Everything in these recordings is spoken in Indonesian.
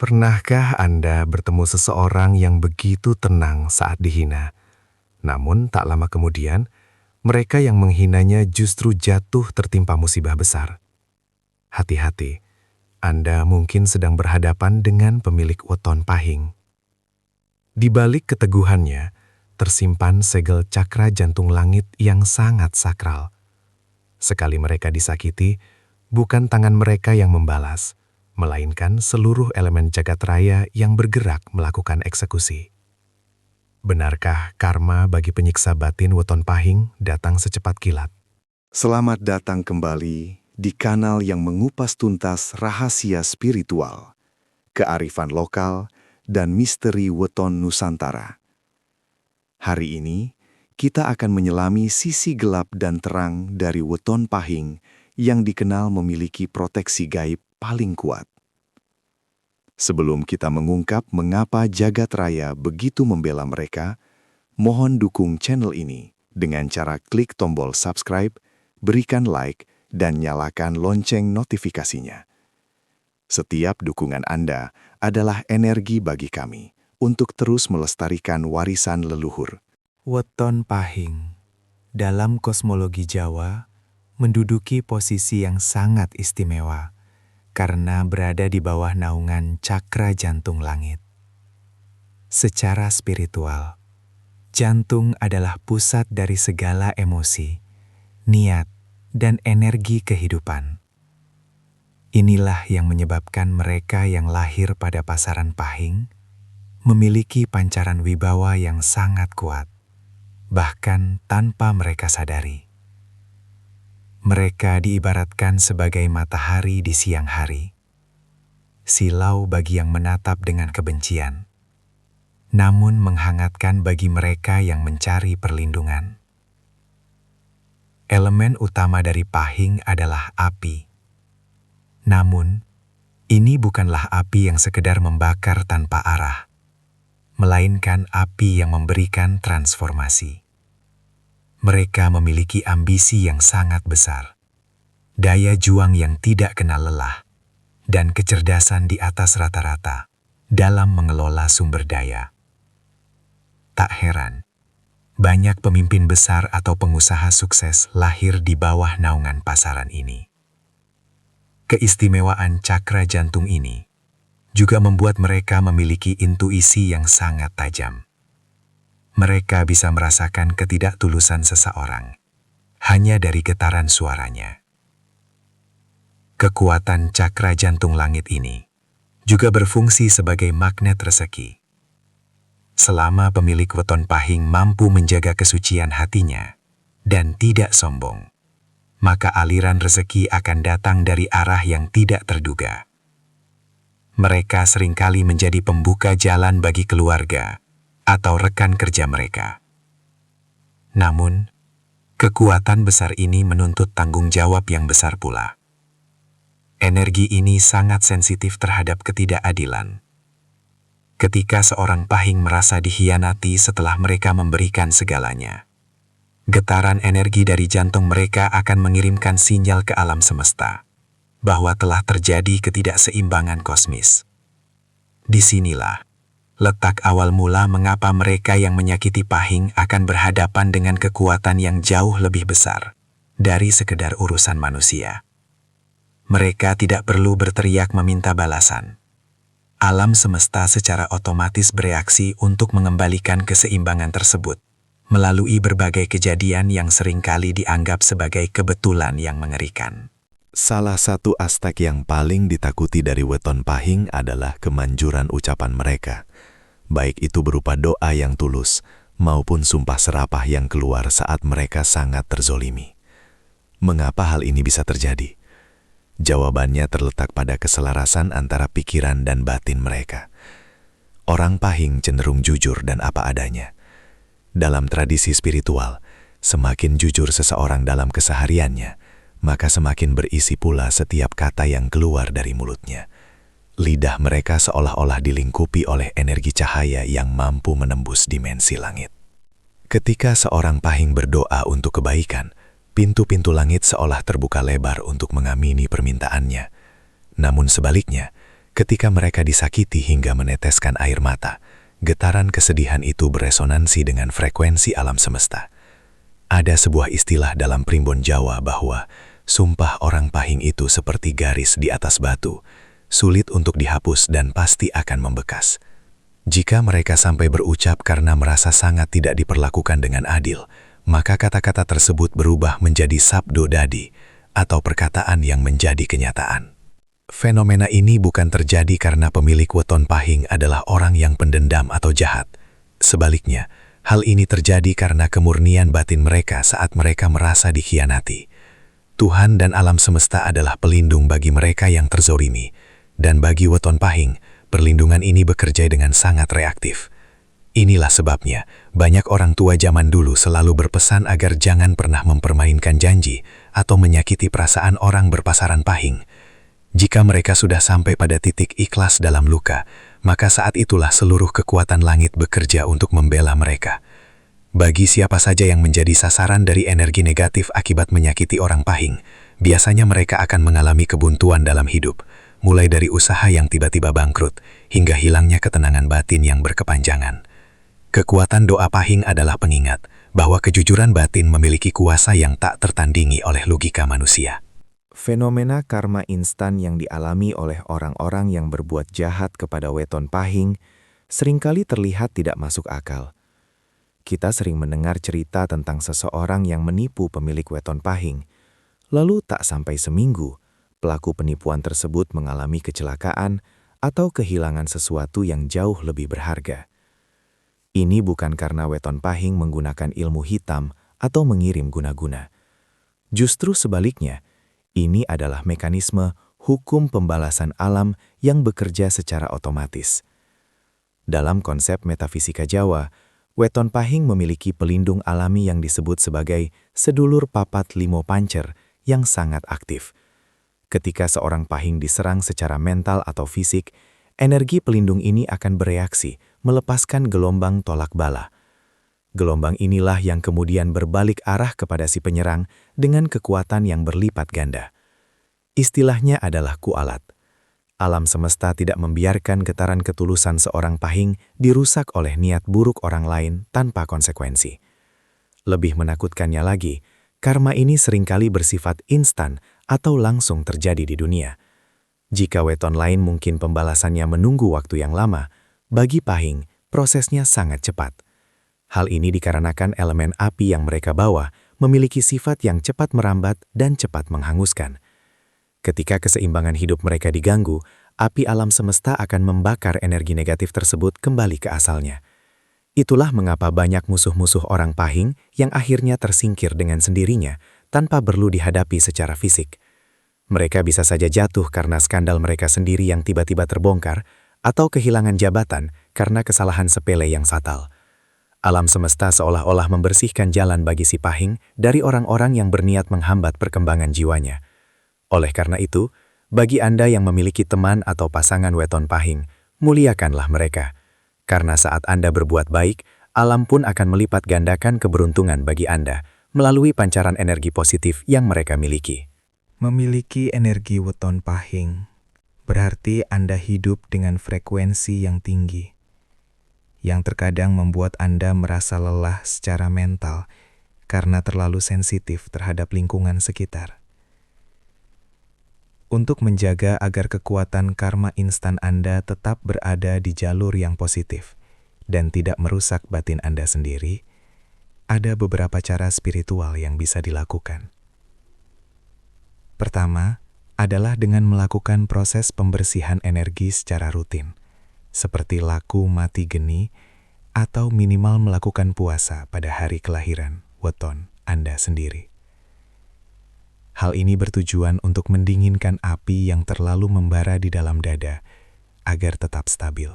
Pernahkah Anda bertemu seseorang yang begitu tenang saat dihina, namun tak lama kemudian, mereka yang menghinanya justru jatuh tertimpa musibah besar? Hati-hati, Anda mungkin sedang berhadapan dengan pemilik weton pahing. Di balik keteguhannya, tersimpan segel cakra jantung langit yang sangat sakral. Sekali mereka disakiti, bukan tangan mereka yang membalas, melainkan seluruh elemen jagat raya yang bergerak melakukan eksekusi. Benarkah karma bagi penyiksa batin weton pahing datang secepat kilat? Selamat datang kembali di kanal yang mengupas tuntas rahasia spiritual, kearifan lokal, dan misteri weton Nusantara. Hari ini, kita akan menyelami sisi gelap dan terang dari weton pahing yang dikenal memiliki proteksi gaib paling kuat. Sebelum kita mengungkap mengapa jagat raya begitu membela mereka, mohon dukung channel ini dengan cara klik tombol subscribe, berikan like, dan nyalakan lonceng notifikasinya. Setiap dukungan Anda adalah energi bagi kami untuk terus melestarikan warisan leluhur. Weton pahing dalam kosmologi Jawa menduduki posisi yang sangat istimewa karena berada di bawah naungan cakra jantung langit. Secara spiritual, jantung adalah pusat dari segala emosi, niat, dan energi kehidupan. Inilah yang menyebabkan mereka yang lahir pada pasaran pahing memiliki pancaran wibawa yang sangat kuat, bahkan tanpa mereka sadari. Mereka diibaratkan sebagai matahari di siang hari, silau bagi yang menatap dengan kebencian, namun menghangatkan bagi mereka yang mencari perlindungan. Elemen utama dari pahing adalah api. Namun, ini bukanlah api yang sekedar membakar tanpa arah, melainkan api yang memberikan transformasi. Mereka memiliki ambisi yang sangat besar, daya juang yang tidak kenal lelah, dan kecerdasan di atas rata-rata dalam mengelola sumber daya. Tak heran, banyak pemimpin besar atau pengusaha sukses lahir di bawah naungan pasaran ini. Keistimewaan cakra jantung ini juga membuat mereka memiliki intuisi yang sangat tajam. Mereka bisa merasakan ketidaktulusan seseorang hanya dari getaran suaranya. Kekuatan cakra jantung langit ini juga berfungsi sebagai magnet rezeki. Selama pemilik weton pahing mampu menjaga kesucian hatinya dan tidak sombong, maka aliran rezeki akan datang dari arah yang tidak terduga. Mereka seringkali menjadi pembuka jalan bagi keluarga atau rekan kerja mereka. Namun, kekuatan besar ini menuntut tanggung jawab yang besar pula. Energi ini sangat sensitif terhadap ketidakadilan. Ketika seorang pahing merasa dikhianati setelah mereka memberikan segalanya, getaran energi dari jantung mereka akan mengirimkan sinyal ke alam semesta bahwa telah terjadi ketidakseimbangan kosmis. Disinilah letak awal mula mengapa mereka yang menyakiti pahing akan berhadapan dengan kekuatan yang jauh lebih besar dari sekedar urusan manusia. Mereka tidak perlu berteriak meminta balasan. Alam semesta secara otomatis bereaksi untuk mengembalikan keseimbangan tersebut melalui berbagai kejadian yang seringkali dianggap sebagai kebetulan yang mengerikan. Salah satu aspek yang paling ditakuti dari weton pahing adalah kemanjuran ucapan mereka, baik itu berupa doa yang tulus maupun sumpah serapah yang keluar saat mereka sangat terzolimi. Mengapa hal ini bisa terjadi? Jawabannya terletak pada keselarasan antara pikiran dan batin mereka. Orang pahing cenderung jujur dan apa adanya. Dalam tradisi spiritual, semakin jujur seseorang dalam kesehariannya, maka semakin berisi pula setiap kata yang keluar dari mulutnya. Lidah mereka seolah-olah dilingkupi oleh energi cahaya yang mampu menembus dimensi langit. Ketika seorang pahing berdoa untuk kebaikan, pintu-pintu langit seolah terbuka lebar untuk mengamini permintaannya. Namun sebaliknya, Ketika mereka disakiti hingga meneteskan air mata, getaran kesedihan itu beresonansi dengan frekuensi alam semesta. Ada sebuah istilah dalam primbon Jawa bahwa sumpah orang Pahing itu seperti garis di atas batu, sulit untuk dihapus dan pasti akan membekas. Jika mereka sampai berucap karena merasa sangat tidak diperlakukan dengan adil, maka kata-kata tersebut berubah menjadi sabdo dadi, atau perkataan yang menjadi kenyataan. Fenomena ini bukan terjadi karena pemilik weton Pahing adalah orang yang pendendam atau jahat. Sebaliknya, hal ini terjadi karena kemurnian batin mereka saat mereka merasa dikhianati. Tuhan dan alam semesta adalah pelindung bagi mereka yang terzolimi, dan bagi weton Pahing, perlindungan ini bekerja dengan sangat reaktif. Inilah sebabnya, banyak orang tua zaman dulu selalu berpesan agar jangan pernah mempermainkan janji atau menyakiti perasaan orang berpasaran Pahing. Jika mereka sudah sampai pada titik ikhlas dalam luka, maka saat itulah seluruh kekuatan langit bekerja untuk membela mereka. Bagi siapa saja yang menjadi sasaran dari energi negatif akibat menyakiti orang Pahing, biasanya mereka akan mengalami kebuntuan dalam hidup, mulai dari usaha yang tiba-tiba bangkrut, hingga hilangnya ketenangan batin yang berkepanjangan. Kekuatan doa Pahing adalah pengingat bahwa kejujuran batin memiliki kuasa yang tak tertandingi oleh logika manusia. Fenomena karma instan yang dialami oleh orang-orang yang berbuat jahat kepada weton Pahing seringkali terlihat tidak masuk akal. Kita sering mendengar cerita tentang seseorang yang menipu pemilik weton Pahing. Lalu tak sampai seminggu, pelaku penipuan tersebut mengalami kecelakaan atau kehilangan sesuatu yang jauh lebih berharga. Ini bukan karena weton Pahing menggunakan ilmu hitam atau mengirim guna-guna. Justru sebaliknya, ini adalah mekanisme hukum pembalasan alam yang bekerja secara otomatis. Dalam konsep metafisika Jawa, weton Pahing memiliki pelindung alami yang disebut sebagai sedulur papat limo pancer yang sangat aktif. Ketika seorang Pahing diserang secara mental atau fisik, energi pelindung ini akan bereaksi, melepaskan gelombang tolak bala. Gelombang inilah yang kemudian berbalik arah kepada si penyerang dengan kekuatan yang berlipat ganda. Istilahnya adalah kualat. Alam semesta tidak membiarkan getaran ketulusan seorang Pahing dirusak oleh niat buruk orang lain tanpa konsekuensi. Lebih menakutkannya lagi, karma ini seringkali bersifat instan atau langsung terjadi di dunia. Jika weton lain mungkin pembalasannya menunggu waktu yang lama, bagi Pahing prosesnya sangat cepat. Hal ini dikarenakan elemen api yang mereka bawa memiliki sifat yang cepat merambat dan cepat menghanguskan. Ketika keseimbangan hidup mereka diganggu, api alam semesta akan membakar energi negatif tersebut kembali ke asalnya. Itulah mengapa banyak musuh-musuh orang Pahing yang akhirnya tersingkir dengan sendirinya tanpa perlu dihadapi secara fisik. Mereka bisa saja jatuh karena skandal mereka sendiri yang tiba-tiba terbongkar, atau kehilangan jabatan karena kesalahan sepele yang fatal. Alam semesta seolah-olah membersihkan jalan bagi si Pahing dari orang-orang yang berniat menghambat perkembangan jiwanya. Oleh karena itu, bagi Anda yang memiliki teman atau pasangan weton Pahing, muliakanlah mereka. Karena saat Anda berbuat baik, alam pun akan melipat gandakan keberuntungan bagi Anda melalui pancaran energi positif yang mereka miliki. Memiliki energi weton Pahing berarti Anda hidup dengan frekuensi yang tinggi, yang terkadang membuat Anda merasa lelah secara mental karena terlalu sensitif terhadap lingkungan sekitar. Untuk menjaga agar kekuatan karma instan Anda tetap berada di jalur yang positif dan tidak merusak batin Anda sendiri, ada beberapa cara spiritual yang bisa dilakukan. Pertama, adalah dengan melakukan proses pembersihan energi secara rutin, seperti laku mati geni atau minimal melakukan puasa pada hari kelahiran weton Anda sendiri. Hal ini bertujuan untuk mendinginkan api yang terlalu membara di dalam dada agar tetap stabil.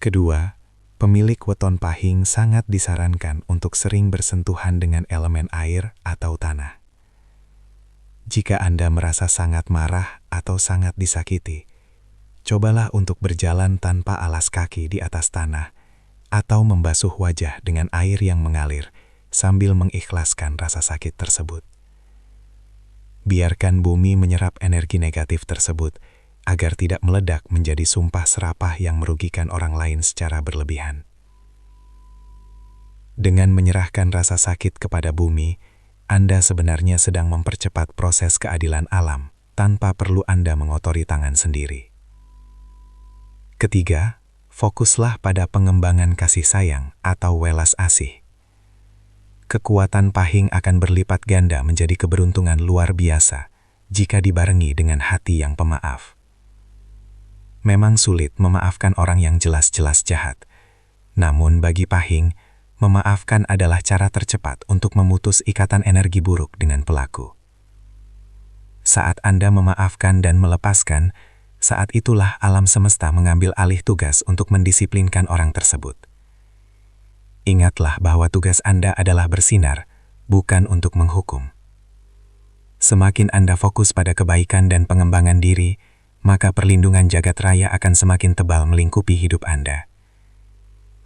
Kedua, pemilik weton Pahing sangat disarankan untuk sering bersentuhan dengan elemen air atau tanah. Jika Anda merasa sangat marah atau sangat disakiti, cobalah untuk berjalan tanpa alas kaki di atas tanah atau membasuh wajah dengan air yang mengalir sambil mengikhlaskan rasa sakit tersebut. Biarkan bumi menyerap energi negatif tersebut agar tidak meledak menjadi sumpah serapah yang merugikan orang lain secara berlebihan. Dengan menyerahkan rasa sakit kepada bumi, Anda sebenarnya sedang mempercepat proses keadilan alam tanpa perlu Anda mengotori tangan sendiri. Ketiga, fokuslah pada pengembangan kasih sayang atau welas asih. Kekuatan pahing akan berlipat ganda menjadi keberuntungan luar biasa jika dibarengi dengan hati yang pemaaf. Memang sulit memaafkan orang yang jelas-jelas jahat, namun bagi pahing, memaafkan adalah cara tercepat untuk memutus ikatan energi buruk dengan pelaku. Saat Anda memaafkan dan melepaskan, saat itulah alam semesta mengambil alih tugas untuk mendisiplinkan orang tersebut. Ingatlah bahwa tugas Anda adalah bersinar, bukan untuk menghukum. Semakin Anda fokus pada kebaikan dan pengembangan diri, maka perlindungan jagat raya akan semakin tebal melingkupi hidup Anda.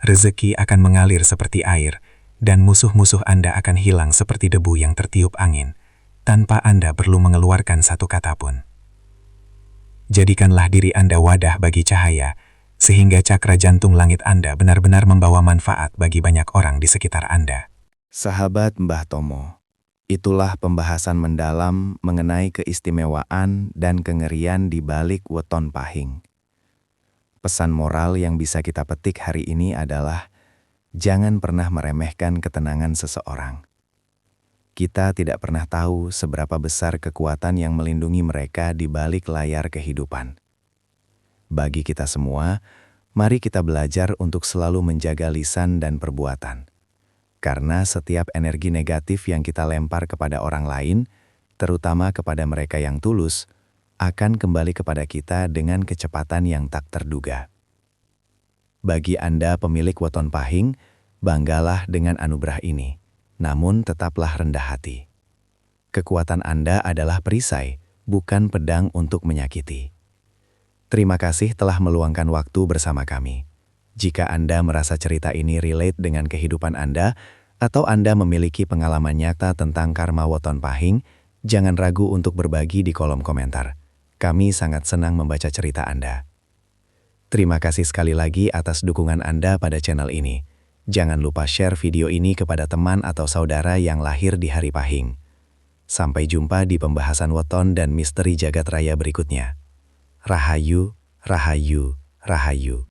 Rezeki akan mengalir seperti air, dan musuh-musuh Anda akan hilang seperti debu yang tertiup angin, tanpa Anda perlu mengeluarkan satu kata pun. Jadikanlah diri Anda wadah bagi cahaya, sehingga cakra jantung langit Anda benar-benar membawa manfaat bagi banyak orang di sekitar Anda. Sahabat Mbah Tomo, itulah pembahasan mendalam mengenai keistimewaan dan kengerian di balik weton pahing. Pesan moral yang bisa kita petik hari ini adalah, jangan pernah meremehkan ketenangan seseorang. Kita tidak pernah tahu seberapa besar kekuatan yang melindungi mereka di balik layar kehidupan. Bagi kita semua, mari kita belajar untuk selalu menjaga lisan dan perbuatan. Karena setiap energi negatif yang kita lempar kepada orang lain, terutama kepada mereka yang tulus, akan kembali kepada kita dengan kecepatan yang tak terduga. Bagi Anda pemilik weton pahing, banggalah dengan anugerah ini, namun tetaplah rendah hati. Kekuatan Anda adalah perisai, bukan pedang untuk menyakiti. Terima kasih telah meluangkan waktu bersama kami. Jika Anda merasa cerita ini relate dengan kehidupan Anda, atau Anda memiliki pengalaman nyata tentang karma weton pahing, jangan ragu untuk berbagi di kolom komentar. Kami sangat senang membaca cerita Anda. Terima kasih sekali lagi atas dukungan Anda pada channel ini. Jangan lupa share video ini kepada teman atau saudara yang lahir di hari pahing. Sampai jumpa di pembahasan weton dan misteri jagat raya berikutnya. Rahayu, Rahayu, Rahayu.